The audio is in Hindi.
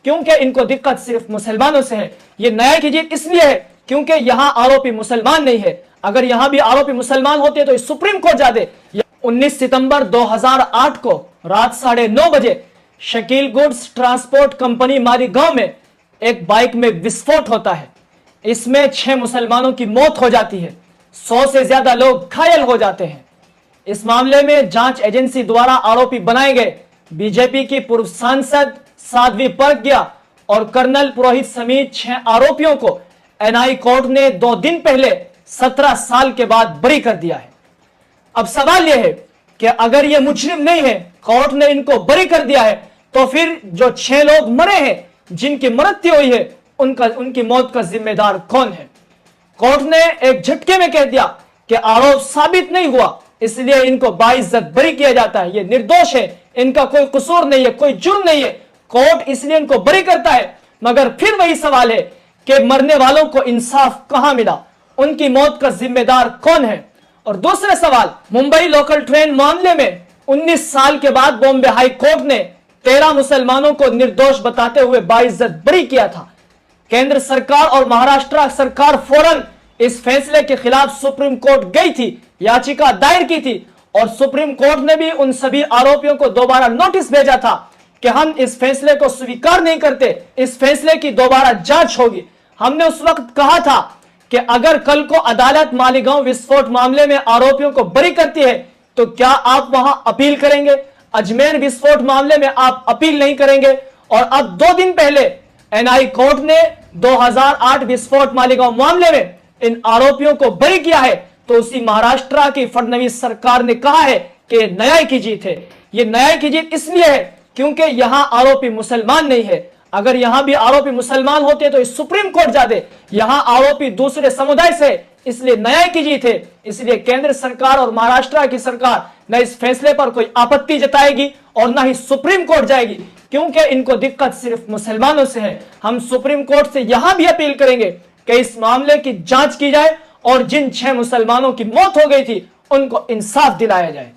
क्योंकि इनको दिक्कत सिर्फ मुसलमानों से है। ये न्याय की जीत इसलिए है क्योंकि यहां आरोपी मुसलमान नहीं है। अगर यहां भी आरोपी मुसलमान होते तो सुप्रीम कोर्ट जाते। 19 सितंबर 2008 को रात 9:30 बजे Shakeel goods transport company Morigaon में एक बाइक में विस्फोट होता है। इसमें 6 मुसलमानों की मौत हो जाती है, 100 से ज्यादा लोग घायल हो जाते हैं। इस मामले में जांच एजेंसी द्वारा आरोपी बनाए गए बीजेपी की पूर्व सांसद साध्वी प्रज्ञा और कर्नल पुरोहित समेत 6 आरोपियों को एनआई कोर्ट ने 2 दिन पहले 17 साल के बाद बरी कर दिया है। अब सवाल यह है कि अगर ये मुजरिम नहीं है, कोर्ट ने इनको बरी कर दिया है, तो फिर जो 6 लोग मरे हैं, जिनकी मृत्यु हुई है, उनकी मौत का जिम्मेदार कौन है? कोर्ट ने एक झटके में कह दिया कि आरोप साबित नहीं हुआ, इसलिए इनको बाइज्जत बरी किया जाता है। ये निर्दोष है, इनका कोई कसूर नहीं है, कोई जुर्म नहीं है। कोर्ट इसलिए इनको बरी करता है। मगर फिर वही सवाल है कि मरने वालों को इंसाफ कहां मिला, उनकी मौत का जिम्मेदार कौन है? और दूसरा सवाल, मुंबई लोकल ट्रेन मामले में 19 साल के बाद बॉम्बे हाई कोर्ट ने 13 मुसलमानों को निर्दोष बताते हुए बाइज्जत बरी किया था। केंद्र सरकार और महाराष्ट्र सरकार फौरन इस फैसले के खिलाफ सुप्रीम कोर्ट गई थी, याचिका दायर की थी और सुप्रीम कोर्ट ने भी उन सभी आरोपियों को दोबारा नोटिस भेजा था कि हम इस फैसले को स्वीकार नहीं करते, इस फैसले की दोबारा जांच होगी। हमने उस वक्त कहा था कि अगर कल को अदालत मालीगांव विस्फोट मामले में आरोपियों को बरी करती है तो क्या आप वहां अपील करेंगे? अजमेर विस्फोट मामले में आप अपील नहीं करेंगे? और अब 2 दिन पहले एनआई कोर्ट ने 2008 विस्फोट मालीगांव मामले में इन आरोपियों को बरी किया है, तो उसी महाराष्ट्र की फडणवीस सरकार ने कहा है कि न्याय की जीत है। यह न्याय की जीत इसलिए है क्योंकि यहां आरोपी मुसलमान नहीं है। अगर यहां भी आरोपी मुसलमान होते तो सुप्रीम कोर्ट जाते। यहां आरोपी दूसरे समुदाय से, इसलिए न्याय की जीत है। इसलिए केंद्र सरकार और महाराष्ट्र की सरकार न इस फैसले पर कोई आपत्ति जताएगी और न ही सुप्रीम कोर्ट जाएगी, क्योंकि इनको दिक्कत सिर्फ मुसलमानों से है। हम सुप्रीम कोर्ट से यहां भी अपील करेंगे कि इस मामले की जांच की जाए और जिन 6 मुसलमानों की मौत हो गई थी उनको इंसाफ दिलाया जाए।